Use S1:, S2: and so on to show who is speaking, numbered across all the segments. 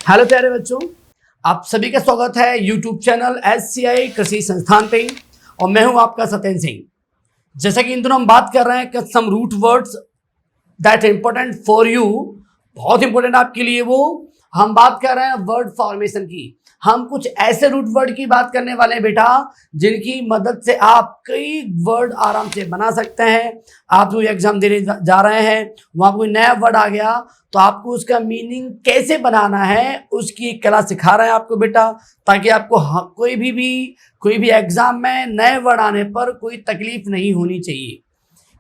S1: Hello प्यारे बच्चों, आप सभी का स्वागत है यूट्यूब चैनल SCI कृषि संस्थान पे। और मैं हूं आपका सत्येंद्र सिंह। जैसा कि इन दिनों हम बात कर रहे हैं कि some root words that important for you, बहुत इंपॉर्टेंट आपके लिए वो। हम बात कर रहे हैं वर्ड फॉर्मेशन की। हम कुछ ऐसे रूट वर्ड की बात करने वाले हैं बेटा, जिनकी मदद से आप कई वर्ड आराम से बना सकते हैं। आप जो एग्जाम देने जा रहे हैं, वहां कोई नया वर्ड आ गया तो आपको उसका मीनिंग कैसे बनाना है उसकी एक कला सिखा रहे हैं आपको बेटा, ताकि आपको कोई भी एग्जाम में नए वर्ड आने पर कोई तकलीफ नहीं होनी चाहिए।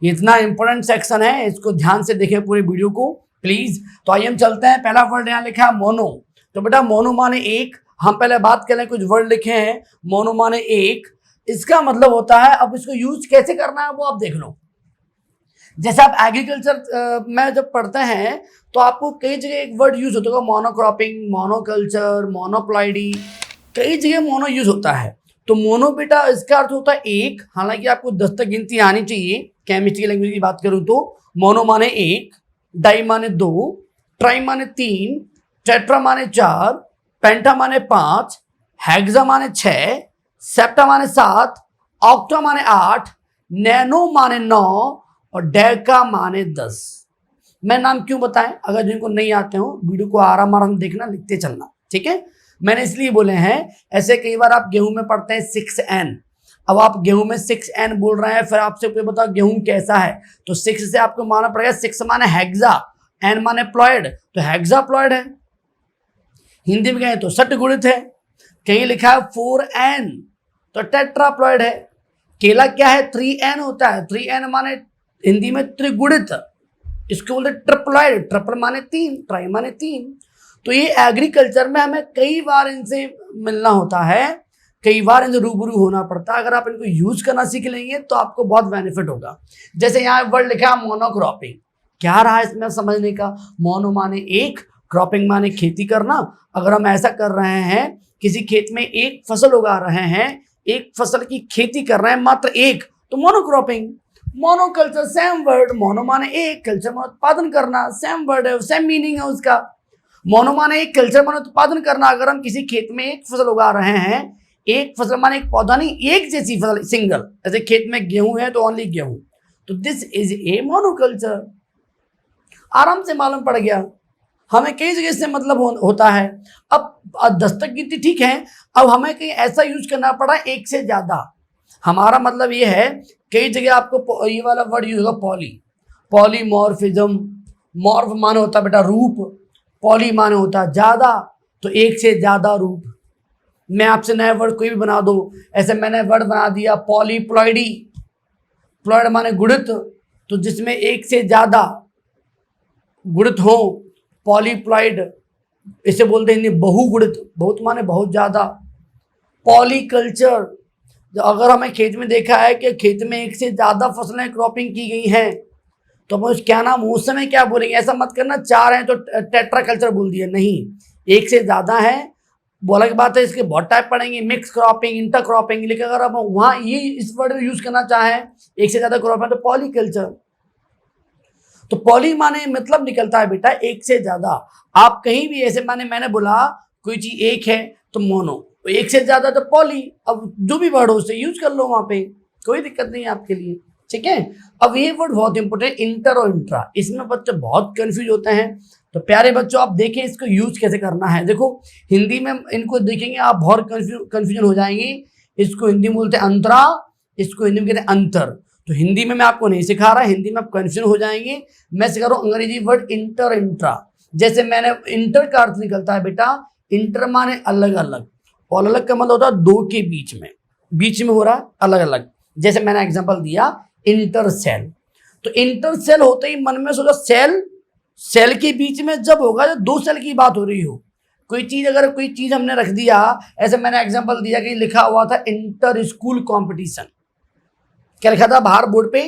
S1: ये इतना इंपॉर्टेंट सेक्शन है, इसको ध्यान से देखें पूरे वीडियो को प्लीज। तो आइए हम चलते हैं। पहला वर्ड यहाँ लिखा है मोनो। तो बेटा मोनो माने एक। हम पहले बात करें, कुछ वर्ड लिखे हैं। मोनो माने एक, इसका मतलब होता है, अब इसको यूज कैसे करना है वो आप देख लो। जैसे आप एग्रीकल्चर में जब पढ़ते हैं तो आपको कई जगह एक वर्ड यूज होता है, मोनोक्रॉपिंग, मोनोकल्चर, मोनोप्लाइडी, कई जगह मोनो यूज होता है। तो मोनो बेटा इसका अर्थ होता है एक। हालांकि आपको 10 तक गिनती आनी चाहिए। केमिस्ट्री लैंग्वेज की बात करूं तो मोनो माने एक, डाई माने दो, ट्राई माने तीन, टेट्रा माने चार, पेंटा माने पांच, हेक्सा माने 6, सेप्टा माने 7, ऑक्टा माने 8, नैनो माने 9 और डेका माने 10। मैं नाम क्यों बताएं, अगर जिनको नहीं आते हो वीडियो को आराम आराम देखना, लिखते चलना, ठीक है। मैंने इसलिए बोले हैं, ऐसे कई बार आप गेहूं में पढ़ते हैं 6N। अब आप गेहूं में 6N बोल रहे हैं, फिर आपसे कोई बताओ गेहूं कैसा है, तो 6 से आपको माना पड़ेगा, 6 माने हेक्सा, N माने प्लॉयड, तो हेक्सा प्लॉयड है। हिंदी में कहें तो सट गुणित है। कहीं लिखा है 4N तो टेट्राप्लॉयड है। केला क्या है, 3N होता है। 3N माने हिंदी में त्रिगुणित, इसको बोलते ट्रिप्लॉयड। ट्रिपल माने 3, ट्राई माने 3। तो ये एग्रीकल्चर में हमें कई बार इनसे मिलना होता है, कई बार इनसे रूबरू होना पड़ता है। अगर आप इनको यूज करना सीख लेंगे तो आपको बहुत बेनिफिट होगा। जैसे यहाँ वर्ड लिखा है मोनोक्रॉपिंग, क्या रहा इसमें समझने का। मोनो माने एक, क्रॉपिंग माने खेती करना। अगर हम ऐसा कर रहे हैं, किसी खेत में एक फसल उगा रहे हैं, एक फसल की खेती कर रहे हैं मात्र एक, तो monocropping. Monoculture same word, mono माने एक, कल्चर माने उत्पादन करना, सेम वर्ड है, सेम मीनिंग है उसका। मोनो माने एक, कल्चर माने उत्पादन करना। अगर हम किसी खेत में एक फसल उगा रहे हैं, एक फसल माने एक पौधा नहीं, एक जैसी फसल, सिंगल। ऐसे खेत में गेहूं है तो ओनली गेहूं, तो दिस इज ए मोनोकल्चर। आराम से मालूम पड़ गया। हमें कई जगह से मतलब होता है। अब 10 तक गिनती ठीक है, अब हमें कहीं ऐसा यूज करना पड़ा एक से ज्यादा। हमारा मतलब ये है, कई जगह आपको ये वाला वर्ड यूज होगा पॉली, पॉलीमॉर्फिज्म। मॉर्फ माने होता बेटा रूप, पॉली माने होता ज्यादा, तो एक से ज्यादा रूप। मैं आपसे नया वर्ड कोई भी बना दो, ऐसे मैंने वर्ड बना दिया पॉलीप्लॉइडी। प्लॉइड माने गुणित, तो जिसमें एक से ज्यादा गुणित हो, पॉलीप्लॉइड। इसे बोलते हैं बहुगुणित, बहुत माने बहुत ज्यादा। पॉलीकल्चर, अगर हमें खेत में देखा है कि खेत में एक से ज्यादा फसलें क्रॉपिंग की गई हैं, तो हम क्या नाम उस समय क्या बोलेंगे। ऐसा मत करना 4 हैं तो टेट्राकल्चर बोल दिया, नहीं, एक से ज्यादा है बोला की बात है। इसके बहुत टाइप पढ़ेंगे, मिक्स क्रॉपिंग, इंटर क्रॉपिंग। लेकिन अगर हम वहां ये इस वर्ड यूज करना चाहें, एक से ज्यादा क्रॉप है, तो पॉलीकल्चर। तो पॉली माने मतलब निकलता है बेटा एक से ज्यादा। आप कहीं भी ऐसे मैंने बोला कोई चीज एक है तो मोनो, तो एक से ज्यादा तो पॉली। अब जो भी वर्ड हो उसे यूज कर लो, वहां पे कोई दिक्कत नहीं है आपके लिए, ठीक है। अब ये वर्ड बहुत इंपॉर्टेंट, इंटर और इंट्रा, इसमें बच्चे बहुत कंफ्यूज होते हैं। तो प्यारे बच्चों आप देखें इसको यूज कैसे करना है। देखो हिंदी में इनको देखेंगे आप बहुत कंफ्यूजन हो जाएंगे। इसको हिंदी में बोलते हैं अंतरा, इसको हिंदी में कहते हैं अंतर। तो हिंदी में मैं आपको नहीं सिखा रहा, हिंदी में आप कंफ्यूजन हो जाएंगे। मैं सिखा रहा हूँ अंग्रेजी वर्ड इंटर, इंट्रा। जैसे मैंने इंटर का अर्थ निकलता है बेटा, इंटर माने अलग अलग, और अलग का मतलब होता है दो के बीच में हो रहा है अलग अलग। जैसे मैंने एग्जांपल दिया इंटर सेल, तो इंटर सेल होते ही मन में सोचा सेल के बीच में जब होगा जब 2 सेल की बात हो रही हो। कोई चीज अगर कोई चीज हमने रख दिया, ऐसे मैंने एग्जांपल दिया कि लिखा हुआ था इंटर स्कूल कॉम्पिटिशन, क्या लिखा था बाहर बोर्ड पे,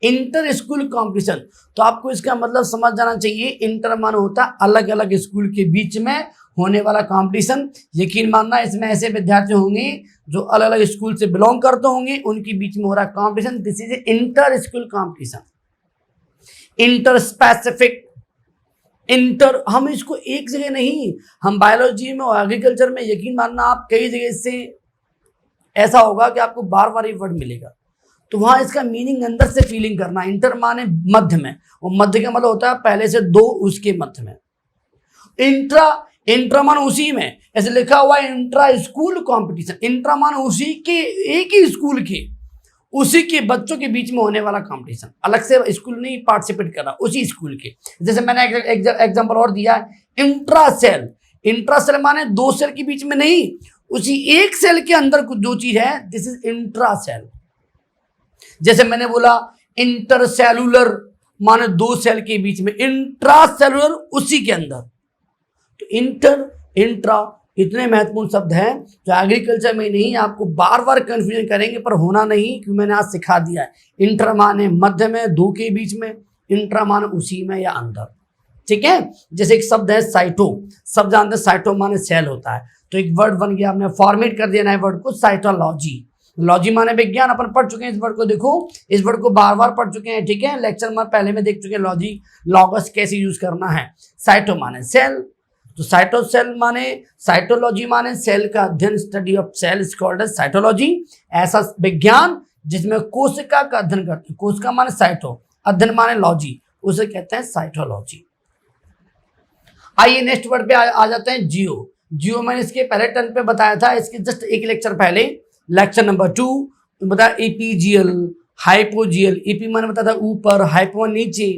S1: इंटर स्कूल कॉम्पिटिशन। तो आपको इसका मतलब समझ जाना चाहिए, इंटर माने होता अलग अलग स्कूल के बीच में होने वाला कंपटीशन। यकीन मानना इसमें ऐसे विद्यार्थी होंगे जो अलग अलग स्कूल से बिलोंग करते होंगे, उनके बीच में हो रहा competition, this is inter school competition. Inter specific, inter, हम इसको एक जगह नहीं, हम बायोलॉजी में और एग्रीकल्चर में यकीन मानना आप कई जगह से ऐसा होगा कि आपको बार बार ये वर्ड मिलेगा, तो वहां इसका मीनिंग अंदर से फीलिंग करना। इंटर माने मध्य में, और मध्य का मतलब होता है पहले से दो उसके मध्य में। इंट्रा, इंट्रा मान उसी में, ऐसे लिखा हुआ है इंट्रा स्कूल कंपटीशन, इंट्रा मान उसी के, एक ही स्कूल के, उसी के बच्चों के बीच में होने वाला कंपटीशन, अलग से स्कूल नहीं पार्टिसिपेट कर रहा, उसी स्कूल के। जैसे मैंने एग्जांपल और दिया है इंट्रा सेल, इंट्रा सेल माने दो सेल के बीच में नहीं, उसी एक सेल के अंदर कुछ जो चीज है, दिस इज इंट्रा सेल। जैसे मैंने बोला इंटरसेलुलर माने दो सेल के बीच में, इंट्रासेलुलर उसी के अंदर। तो इंटर, इंट्रा इतने महत्वपूर्ण शब्द हैं जो एग्रीकल्चर में नहीं आपको बार बार कंफ्यूजन करेंगे, पर होना नहीं, क्योंकि मैंने आज सिखा दिया है। इंटर माने मध्य में, दो के बीच में, इंट्रा माने उसी में या अंदर, ठीक है। जैसे एक शब्द है साइटो, सब जानते हैं साइटो माने सेल होता है, तो एक वर्ड बन गया, आपने फॉर्मेट कर दिया नए वर्ड को, साइटोलॉजी। लॉजी माने विज्ञान, अपन पढ़ चुके हैं इस वर्ड को, देखो इस वर्ड को बार बार पढ़ चुके हैं, ठीक है। लेक्चर में पहले में देख चुके हैं लॉजी, लॉगस कैसे यूज करना है। साइटो माने सेल, तो साइटो सेल माने, साइटोलॉजी माने सेल का अध्ययन, study of cell is called as cytology. ऐसा विज्ञान जिसमें कोशिका का अध्ययन करते हैं, कोशिका माने साइटो, अध्ययन माने लॉजी, उसे कहते हैं साइटोलॉजी। आइए नेक्स्ट वर्ड पे आ जाते हैं, जियो। जियो मैंने इसके पहले टर्न पे बताया था, इसके जस्ट एक लेक्चर पहले, लेक्चर नंबर 2 बताया एपीजियल, हाइपोजियल। एपी मैंने बताया था ऊपर, हाइपो नीचे।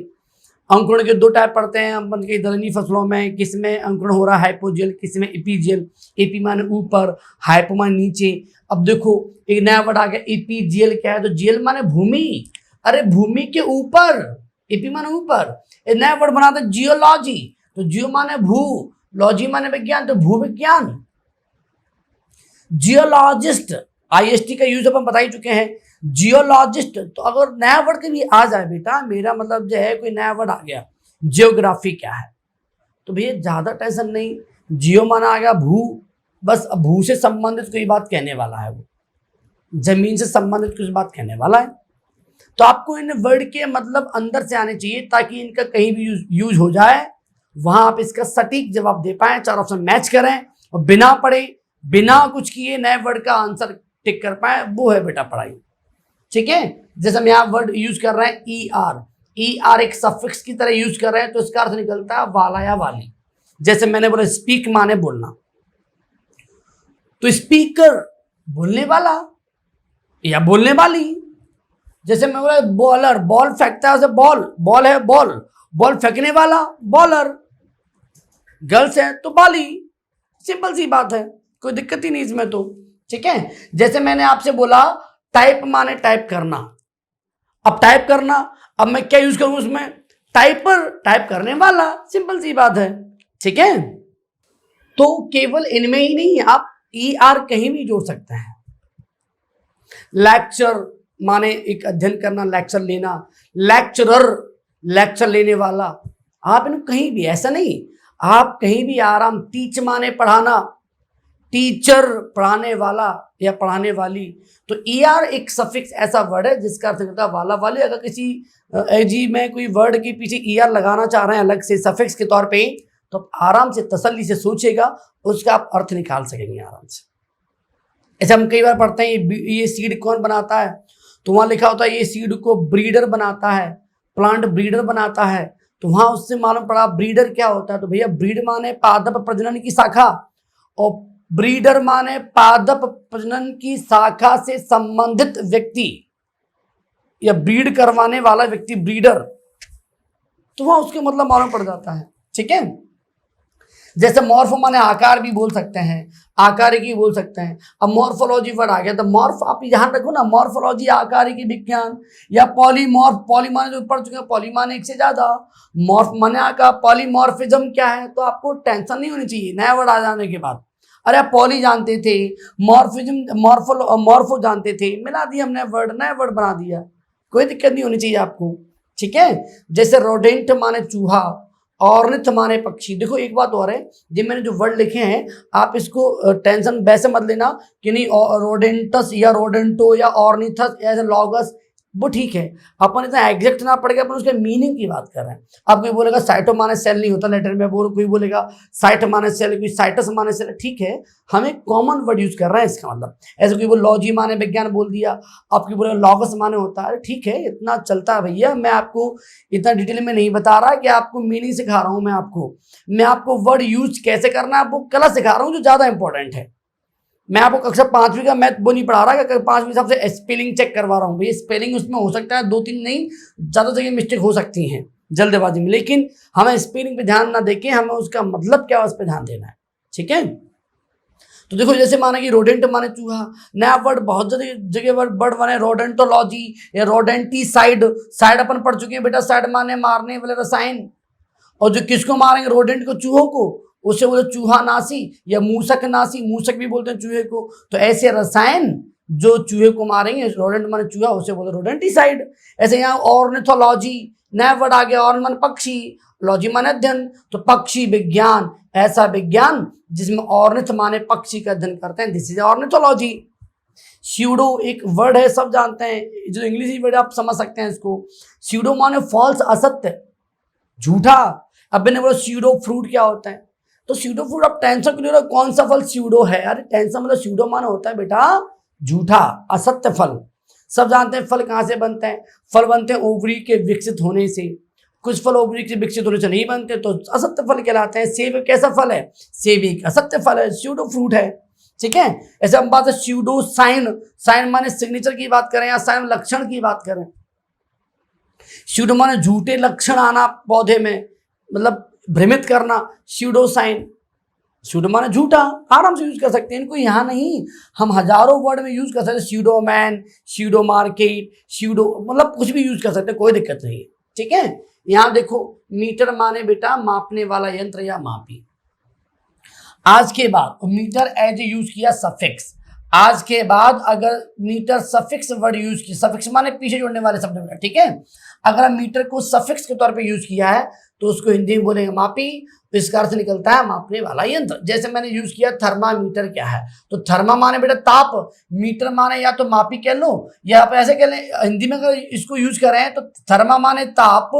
S1: अंकुरण के दो टाइप पढ़ते हैं अपन के दलहनी फसलों में, किसमें अंकुरण हो रहा है हाइपोजियल, किसमें एपीजियल। एपी माने ऊपर, हाइपो माने नीचे। अब देखो एक नया वर्ड आ गया, एपीजियल क्या है, तो जियल माने भूमि, अरे भूमि के ऊपर, एपी माने ऊपर। एक नया वर्ड बना था जियोलॉजी, तो जियो माने भू, लॉजी माने विज्ञान, तो भू विज्ञान। जियोलॉजिस्ट, आईएसटी का यूज अपन बता ही चुके हैं। जियोलॉजिस्ट, तो अगर नया वर्ड कभी आ जाए बेटा, मेरा मतलब जो है कोई नया वर्ड आ गया, जियोग्राफी क्या है, तो भैया ज्यादा टेंशन नहीं, जियो माना आ गया भू, बस अब भू से संबंधित कोई बात कहने वाला है, वो जमीन से संबंधित कुछ बात कहने वाला है। तो आपको इन वर्ड के मतलब अंदर से आने चाहिए, ताकि इनका कहीं भी यूज हो जाए, वहां आप इसका सटीक जवाब दे पाए, चार ऑप्शन मैच करें, और बिना पढ़े, बिना कुछ किए नए वर्ड का आंसर टिक कर पाए, वो है बेटा पढ़ाई, ठीक है। जैसे हम यहाँ वर्ड यूज कर रहे हैं ई आर, ई आर एक सफिक्स की तरह यूज कर रहे हैं, तो इसका अर्थ निकलता है वाला या वाली। जैसे मैंने बोला स्पीक माने बोलना, तो स्पीकर बोलने वाला या बोलने वाली। जैसे मैं बोला बॉलर, बॉल फेंकता है उसे बॉल, बॉल है बॉल, बॉल फेंकने वाला बॉलर। गर्ल्स है तो बाली, सिंपल सी बात है, कोई दिक्कत ही नहीं इसमें तो, ठीक है। जैसे मैंने आपसे बोला टाइप माने टाइप करना, अब टाइप करना, अब मैं क्या यूज करूं उसमें, टाइपर, टाइप करने वाला, सिंपल सी बात है, ठीक है। तो केवल इनमें ही नहीं, आप ई आर कहीं भी जोड़ सकते हैं। लेक्चर माने एक अध्ययन करना, लेक्चर लेना, लेक्चरर लेक्चर लेने वाला, आप इनको कहीं भी, ऐसा नहीं, आप कहीं भी आराम, टीच माने पढ़ाना, टीचर पढ़ाने वाला या पढ़ाने वाली। तो ई आर एक सफिक्स ऐसा वर्ड है जिसका अर्थ होता है वाला वाली। अगर किसी एजी में कोई वर्ड के पीछे ई आर लगाना चाह रहे हैं अलग से सफिक्स के तौर पे, तो आप आराम से तसल्ली से सोचेगा, उसका आप अर्थ निकाल सकेंगे आराम से। ऐसे हम कई बार पढ़ते हैं ये सीड कौन बनाता है, तो वहां लिखा होता है ये सीड को ब्रीडर बनाता है, प्लांट ब्रीडर बनाता है, तो वहां उससे मालूम पड़ा ब्रीडर क्या होता है, तो भैया ब्रीड माने पादप प्रजनन की शाखा, और ब्रीडर माने पादप प्रजनन की शाखा से संबंधित व्यक्ति या ब्रीड करवाने वाला व्यक्ति ब्रीडर, तो वहां उसके मतलब मालूम पड़ जाता है, ठीक है। जैसे मॉर्फ माने आकार भी बोल सकते हैं, आकारिकी बोल सकते हैं। अब मॉर्फोलॉजी वर्ड आ गया, तो मॉर्फ आप ध्यान रखो ना, मॉर्फोलॉजी आकारिकी विज्ञान, या पॉलीमॉर्फ, पॉली माने जो पढ़ चुके हैं, पॉली माने एक से ज्यादा, मॉर्फ माने आकार, पॉलीमॉर्फिज्म क्या है, तो आपको टेंशन नहीं होनी चाहिए नया वर्ड आ जाने के बाद। अरे आप पॉली जानते थे, मॉर्फिज्म, मॉर्फो जानते थे, मिला दिया हमने वर्ड, नया वर्ड बना दिया, कोई दिक्कत नहीं होनी चाहिए आपको, ठीक है। जैसे रोडेंट माने चूहा, ऑर्निथ माने पक्षी। देखो एक बात और है, जो मैंने जो वर्ड लिखे हैं आप इसको टेंशन वैसे मत लेना कि नहीं रोडेंटस या रोडेंटो या ऑर्निथस या लॉगस, वो ठीक है, अपन इतना एग्जैक्ट ना पड़ेगा, अपन उसके मीनिंग की बात कर रहे हैं। अब कोई बोलेगा साइटो माने सेल नहीं होता लेटर में, कोई बोलेगा साइट माने सेल, कोई साइटस माने सेल, ठीक है, हम एक कॉमन वर्ड यूज कर रहे हैं इसका मतलब। ऐसे कोई बोल लॉजी माने विज्ञान बोल दिया, आपकी बोलेगा लॉगस माने होता है, ठीक है, इतना चलता है भैया। मैं आपको इतना डिटेल में नहीं बता रहा कि आपको मीनिंग सिखा रहा हूँ, मैं आपको वर्ड यूज कैसे करना है, आपको कला सिखा रहा हूँ जो ज्यादा इंपॉर्टेंट है। मैं आपको कक्षा 5वीं का मैथ वो नहीं पढ़ा रहा कि 5वीं हिसाब से स्पेलिंग चेक करवा रहा हूँ भाई। स्पेलिंग उसमें हो सकता है 2-3 नहीं, ज़्यादा जगह मिस्टेक हो सकती हैं जल्दबाजी में, लेकिन हमें स्पेलिंग पे ध्यान ना देके हमें उसका मतलब क्या है उस पर ध्यान देना है, ठीक है। तो देखो जैसे माना कि रोडेंट माने चूहा, नया वर्ड बहुत जगह वर्ड बने रोडेंटोलॉजी या रोडेंटीसाइड। साइड अपन पढ़ चुके हैं बेटा, साइड माने मारने वाले रसायन, और जो किसको मारेंगे रोडेंट को, चूहों को, उसे बोले चूहा नासी या मूसक नासी, मूसक भी बोलते हैं चूहे को। तो ऐसे रसायन जो चूहे को मारेंगे, रोडेंट माने चूहा, उसे बोलते रोडेंटिसाइड। ऐसे यहाँ ऑर्निथोलॉजी, नया वर्ड आ गया, ऑर्न माने पक्षी, लॉजी माने अध्ययन, तो पक्षी विज्ञान, ऐसा विज्ञान जिसमें ऑर्निथ माने पक्षी का अध्ययन करते हैं, दिस इज ऑर्निथोलॉजी। स्यूडो एक वर्ड है, सब जानते हैं, जो इंग्लिश वर्ड आप समझ सकते हैं इसको। स्यूडो माने फॉल्स, असत्य, झूठा। अब मैंने बोला स्यूडो फ्रूट क्या होता है, तो स्यूडो फ्रूट, आप टेंशन क्यों ले रहे हो, कौन सा फल स्यूडो है, अरे टेंशन मतलब स्यूडो माना होता है बेटा झूठा, असत्य फल। सब जानते हैं फल कहाँ से बनते हैं, फल बनते हैं ओवरी के विकसित होने से, कुछ फल ओवरी के विकसित होने से नहीं बनते तो असत्य फल कहलाते हैं। सेब कैसा फल है, सेब एक असत्य फल है, स्यूडो फ्रूट है, ठीक है। ऐसे हम बात है स्यूडो साइन, साइन माने सिग्नेचर की बात करें या साइन लक्षण की बात करें। स्यूडो माने झूठे लक्षण आना पौधे में, मतलब भ्रमित करना, स्यूडो साइन। स्यूडो माने झूठा, आराम से यूज कर सकते हैं इनको, यहाँ नहीं, हम हजारों वर्ड में यूज कर सकते हैं, pseudo man, pseudo market, pseudo, मतलब कुछ भी यूज कर सकते हैं, कोई दिक्कत नहीं है, ठीक है। यहाँ देखो मीटर माने बेटा मापने वाला यंत्र या मापी। आज के बाद मीटर एज यूज किया सफिक्स, आज के बाद अगर मीटर सफिक्स वर्ड यूज किया, सफिक्स माने पीछे जोड़ने वाले शब्द, ठीक है। अगर मीटर को सफिक्स के तौर पे यूज किया है तो उसको हिंदी में बोलेंगे मापी, तो इसका अर्थ निकलता है मापने वाला यंत्र। जैसे मैंने यूज किया थर्मामीटर, क्या है, तो थर्मा माने बेटा ताप, मीटर माने या तो मापी कह लो या आप ऐसे कह लें, हिंदी में अगर इसको यूज करें तो थर्मा माने ताप,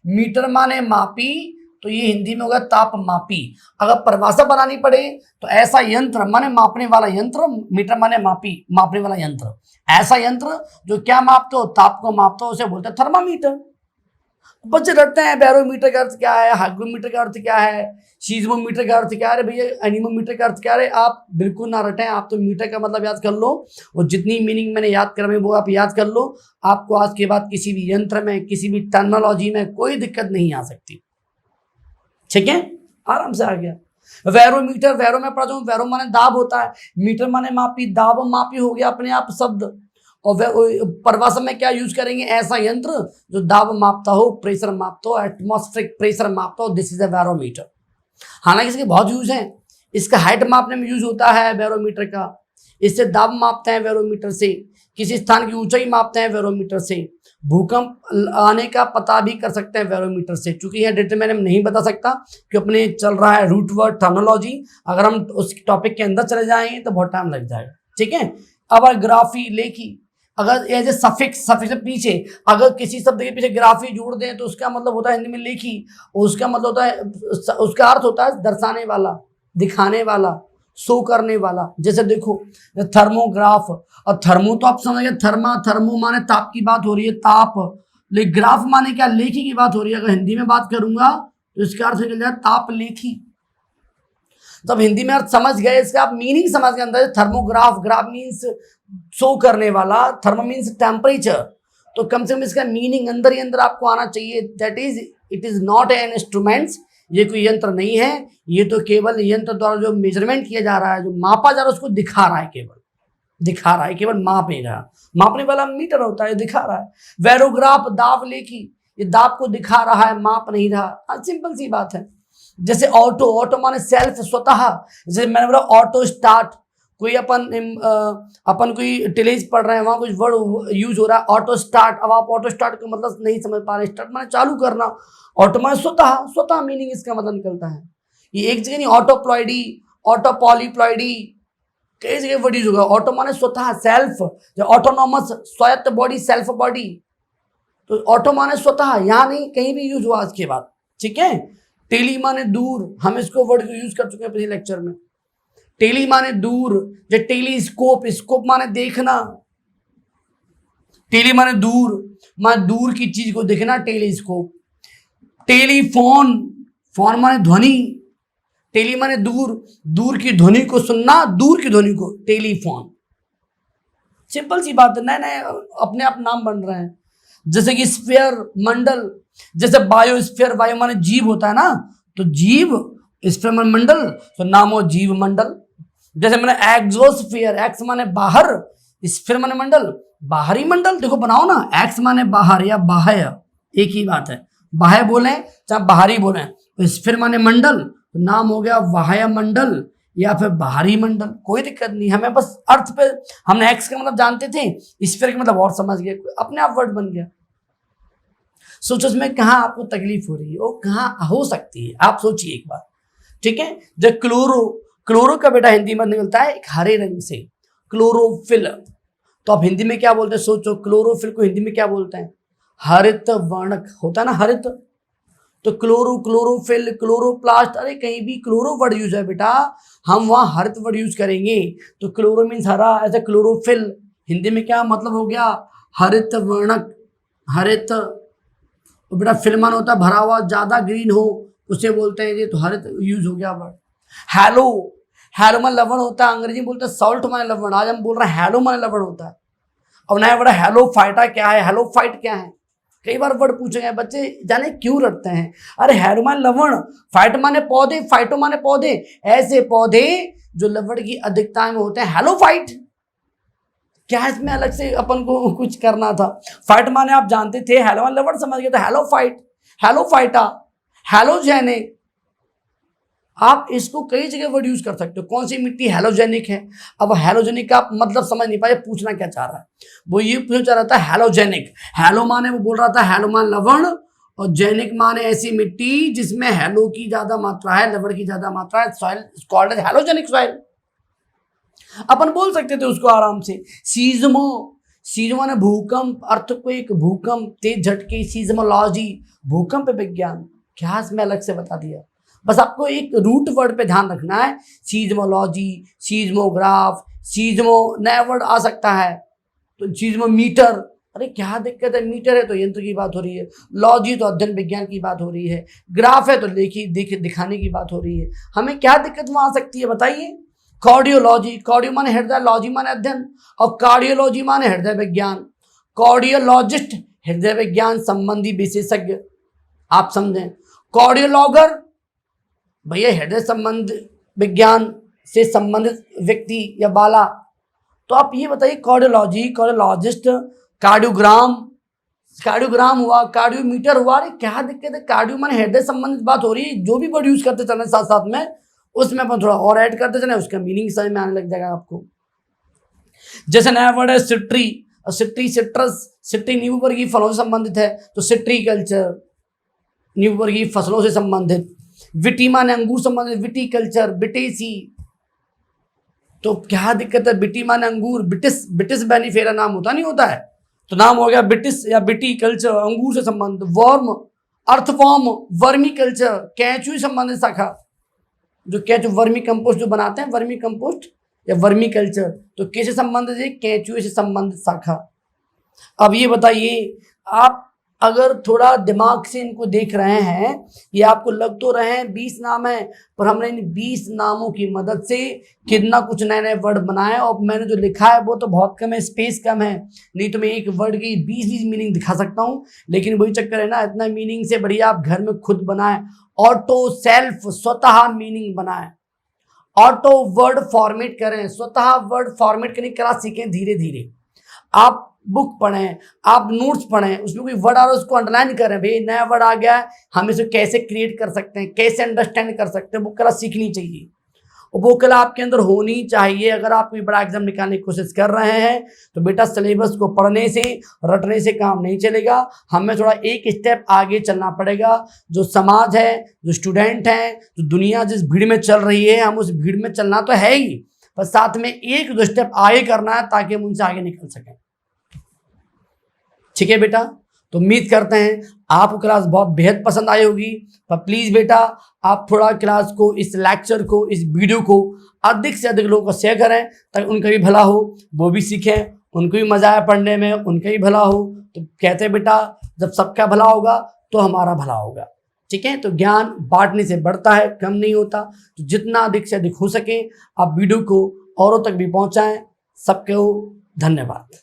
S1: मीटर माने मापी, तो ये हिंदी में होगा ताप मापी। अगर परिभाषा बनानी पड़े तो ऐसा यंत्र माने मापने वाला यंत्र, मीटर माने मापी, मापने वाला यंत्र, ऐसा यंत्र जो क्या मापते हो, ताप को मापते हो, उसे बोलते हैं थर्मामीटर। बच्चे रटते हैं बैरोमीटर का अर्थ क्या है, हाइग्रोमीटर का अर्थ क्या है, सीज्मोमीटर का अर्थ क्या है, भैया एनीमोमीटर का अर्थ क्या है। आप बिल्कुल ना रटें, आप तो मीटर का मतलब याद कर लो, और जितनी मीनिंग मैंने याद करवाई वो आप याद कर लो। आपको आज के बाद किसी भी यंत्र में, किसी भी टर्मिनोलॉजी में कोई दिक्कत नहीं आ सकती, ठीक है, आराम से आ गया। वैरोमीटर, वैरो में पढ़ा जाऊँ, वैरो माने दाब होता है, मीटर माने मापी, दाब मापी हो गया अपने आप शब्द। और परिभाषा में क्या यूज करेंगे, ऐसा यंत्र जो दाब मापता हो, प्रेशर मापता हो, एटमॉस्फेरिक प्रेशर मापता हो, दिस इज अ बैरोमीटर। हालांकि इसके बहुत यूज हैं, इसका हाइट मापने में यूज होता है बैरोमीटर का, इससे दाब मापते हैं बैरोमीटर से, किसी स्थान की ऊंचाई मापते हैं बैरोमीटर से, भूकंप आने का पता भी कर सकते हैं बैरोमीटर से। चूंकि यह डेटा मैंने नहीं बता सकता कि अपने चल रहा है रूट वर्ड टर्मिनोलॉजी, अगर हम उस टॉपिक के अंदर चले जाएंगे तो बहुत टाइम लग जाएगा, ठीक है। अब ग्राफी, लेखी, अगर एज ए सफिक्स, सफिक्स से पीछे अगर किसी शब्द के पीछे ग्राफी जोड़ दें तो उसका मतलब होता है हिंदी में लेखी, उसका मतलब होता है, उसका अर्थ होता है दर्शाने वाला, दिखाने वाला, शो करने वाला। जैसे देखो थर्मोग्राफ, और थर्मो तो आप समझ गए, थर्मा, थर्मो माने ताप की बात हो रही है, ताप, लेकिन ग्राफ माने क्या, लेखी की बात हो रही है। अगर हिंदी में बात करूंगा तो इसका अर्थ निकल जाए ताप लेखी। तब हिंदी में अर्थ समझ गए, इसका आप मीनिंग समझ गए अंदर। थर्मोग्राफ, ग्राफ मीन्स शो करने वाला, थर्मो मीन्स टेम्परेचर, तो कम से कम इसका मीनिंग अंदर ही अंदर आपको आना चाहिए। That is, it is not an instruments, ये कोई यंत्र नहीं है, ये तो केवल यंत्र द्वारा जो मेजरमेंट किया जा रहा है, जो मापा जा रहा है, उसको दिखा रहा है, केवल दिखा रहा है, केवल माप नहीं रहा। मापने वाला मीटर होता है, दिखा रहा है। वैरोग्राफ, दाब लेखी, ये दाब को दिखा रहा है, माप नहीं रहा, सिंपल सी बात है। जैसे ऑटो, ऑटो माने सेल्फ, स्वतः, जैसे मैंने बोला ऑटो स्टार्ट, कोई अपन कोई टेलीज पढ़ रहे हैं, वहां कुछ वर्ड यूज हो रहा है ऑटो स्टार्ट, अब आप ऑटो स्टार्ट का मतलब नहीं समझ पा रहे, स्टार्ट माने चालू करना, ऑटो माने स्वतः, स्वतः मीनिंग इसका मतलब निकलता है। ये एक जगह नहीं, ऑटोप्लॉइडी, ऑटो पॉलीप्लॉइडी, कई जगह वर्ड यूज होगा। ऑटो माने स्वतः, सेल्फ, ऑटोनॉमस, स्वायत्त बॉडी, सेल्फ बॉडी। तो ऑटो माने स्वतः, यहां नहीं, कहीं भी यूज हुआ इसके बाद, ठीक है। टेली माने दूर, हम इसको वर्ड यूज कर चुके हैं पिछले लेक्चर में। टेली माने दूर, जो टेलीस्कोप, स्कोप माने देखना, टेली माने दूर की चीज को देखना, टेलीस्कोप। टेलीफोन, फोन माने ध्वनि, टेली माने दूर की ध्वनि को सुनना, दूर की ध्वनि को, टेलीफोन। सिंपल सी बात है, नए नए अपने आप नाम बन रहे हैं। जैसे कि स्फीयर, मंडल, जैसे बायोस्फीयर, बायो माने जीव होता है ना, तो जीव, स्फीयर माने मंडल, तो नाम हो जीव मंडल। जैसे मैंने एक्सोस्फीयर, एक्स माने बाहर, स्फीयर माने मंडल, बाहरी मंडल। देखो बनाओ ना, एक्स माने बाहर या बाह्य, एक ही बात है। बाह्य बोले चाहे बाहरी बोले, तो स्फीयर माने मंडल, तो नाम हो गया बाह्य मंडल या फिर बाहरी मंडल। कोई दिक्कत नहीं, हमें बस अर्थ पे, हमने एक्स का मतलब जानते थे, स्फीयर का मतलब और समझ गए, अपने आप वर्ड बन गया। सोचो इसमें कहाँ आपको तकलीफ हो रही है, वो कहाँ हो सकती है, आप सोचिए एक बार, ठीक है। जब क्लोरो का बेटा हिंदी में निकलता है एक हरे रंग से, क्लोरोफिल। तो आप हिंदी में क्या बोलते हैं, सोचो, क्लोरोफिल को हिंदी में क्या बोलते हैं, हरित वर्णक होता है ना, हरित। तो क्लोरोफिल, क्लोरोप्लास्ट, अरे कहीं भी क्लोरो वर्ड यूज है बेटा, हम वहां हरित वर्ड यूज करेंगे। तो क्लोरो मीन्स हरा, ऐसे क्लोरोफिल हिंदी में क्या मतलब हो गया, हरित वर्णक, हरित। तो बेटा फिल्मान होता है भरा हुआ, ज्यादा ग्रीन हो उसे बोलते हैं ये, तो हरित यूज हो गया वर्ड। हैलो में लवण होता है, अंग्रेजी में बोलते हैं सॉल्ट माने लवण, आज हम बोल रहे हैं हैलो माने लवण होता है। अब नया वर्ड हेलो फाइटा क्या है, हेलो फाइट क्या है, कई बार वर्ड पूछे गए, बच्चे जाने क्यों रटते हैं। अरे हैलो माने लवण, फाइट माने पौधे, फाइटो माने पौधे, ऐसे पौधे जो लवण की अधिकता में होते हैं, हेलो फाइट। क्या इसमें अलग से अपन को कुछ करना था। फाइट माने आप जानते थे, हेलो माने लवण समझ गए, तो हेलो फाइट, हेलो फाइटा, हेलोजेनिक। आप इसको कई जगह वर्ड यूज कर सकते हो। कौन सी मिट्टी हेलोजेनिक है, अब हेलोजेनिक का आप मतलब समझ नहीं पाए, पूछना क्या चाह रहा है, वो ये पूछना चाह रहा था हेलोजेनिक। हेलो माने वो बोल रहा था हेलो मान लवण, और जेनिक माने ऐसी मिट्टी जिसमें हेलो की ज्यादा मात्रा है, लवण की ज्यादा मात्रा है, सॉइल कॉल्ड एज हेलोजेनिक सॉइल। अपन बोल सकते थे उसको आराम से। सीज्मो, सीज्मो माने भूकंप, अर्थक्वेक, भूकंप, तेज झटके, सीज्मोलॉजी, भूकंप विज्ञान। क्या इसमें अलग से बता दिया, बस आपको एक रूट वर्ड पे ध्यान रखना है, सीज्मोलॉजी, सीज्मोग्राफ, सीज्मो नया वर्ड आ सकता है, तो सीज्मोमीटर। अरे क्या दिक्कत है, मीटर है तो यंत्र की बात हो रही है, लॉजी तो अध्ययन विज्ञान की बात हो रही है, ग्राफ है तो दिखाने की बात हो रही है, हमें क्या दिक्कत वहां आ सकती है बताइए। कार्डियोलॉजी, कार्डियो माने हृदय, लॉजी माने अध्ययन, और कार्डियोलॉजी माने हृदय विज्ञान। कार्डियोलॉजिस्ट हृदय विज्ञान संबंधी विशेषज्ञ, आप समझें। कार्डियोलॉगर भैया हृदय संबंध विज्ञान से संबंधित व्यक्ति या बाला। तो आप ये बताइए, कार्डियोलॉजी, कार्डियोलॉजिस्ट, कार्डियोग्राम, कार्डियोग्राम हुआ, कार्डियोमीटर हुआ। अरे क्या दिक्कत है, कार्डियो माने हृदय संबंधित बात हो रही है, जो भी वर्ड यूज करते चलना साथ साथ में, उसमें अपन थोड़ा और ऐड करते चले, उसका मीनिंग समझ में आने लग जाएगा आपको। जैसे नया वर्ड है सिट्री, और सिट्री, सिट्रस, सिट्री नींबू फलों से संबंधित है, तो सिट्रीकल्चर नींबू की फसलों से संबंधित। विटी माने अंगूर संबंधित, विटीकल्चर, बिटेसी। तो क्या दिक्कत है, बिटी माने अंगूर, बिटिस, बिटिस बेनिफेरा नाम होता नहीं होता है, तो नाम हो गया बिटिस या बिटीकल्चर, अंगूर से संबंधित। वर्म, अर्थवॉर्म, वर्मी कल्चर, केंचुए से संबंधित शाखा, जो केंचुए वर्मी कंपोस्ट जो बनाते हैं, वर्मी कंपोस्ट या वर्मी कल्चर, तो किससे संबंधित है, केंचुए से संबंधित शाखा। अब ये बताइए, आप अगर थोड़ा दिमाग से इनको देख रहे हैं, ये आपको लग तो रहे हैं 20 नाम है, पर हमने इन 20 नामों की मदद से कितना कुछ नए नए वर्ड बनाए, और मैंने जो लिखा है वो तो बहुत कम है, स्पेस कम है, नहीं तो मैं एक वर्ड की 20 मीनिंग दिखा सकता हूँ, लेकिन वही चक्कर है ना, इतना मीनिंग से बढ़िया आप घर में खुद बनाए, ऑटो सेल्फ, स्वतः मीनिंग बनाए, ऑटो वर्ड फॉर्मेट करें, स्वतः वर्ड फॉर्मेट करने की कला सीखें धीरे धीरे। आप बुक पढ़ें, आप नोट्स पढ़ें, उसमें कोई वर्ड आ रहा है उसको अंडरलाइन करें, भाई नया वर्ड आ गया है, हम इसे कैसे क्रिएट कर सकते हैं, कैसे अंडरस्टैंड कर सकते हैं, वो कला सीखनी चाहिए, और वो कला आपके अंदर होनी चाहिए। अगर आप कोई बड़ा एग्जाम निकालने की कोशिश कर रहे हैं तो बेटा सिलेबस को पढ़ने से, रटने से काम नहीं चलेगा, हमें थोड़ा एक स्टेप आगे चलना पड़ेगा। जो समाज है, जो स्टूडेंट हैं, जो दुनिया जिस भीड़ में चल रही है, हम उस भीड़ में चलना तो है ही, पर साथ में एक दो स्टेप आगे करना है ताकि हम उनसे आगे निकल सकें। ठीक है बेटा, तो उम्मीद करते हैं आपको क्लास बहुत बेहद पसंद आई होगी। पर प्लीज बेटा आप थोड़ा क्लास को, इस लेक्चर को, इस वीडियो को अधिक से अधिक लोगों को शेयर करें ताकि उनका भी भला हो, वो भी सीखें, उनको भी मजा आए पढ़ने में, उनका भी भला हो। तो कहते हैं बेटा जब सबका भला होगा तो हमारा भला होगा। ठीक है, तो ज्ञान बांटने से बढ़ता है, कम नहीं होता। तो जितना अधिक से अधिक हो सके आप वीडियो को औरों तक भी पहुंचाएं। सबको धन्यवाद।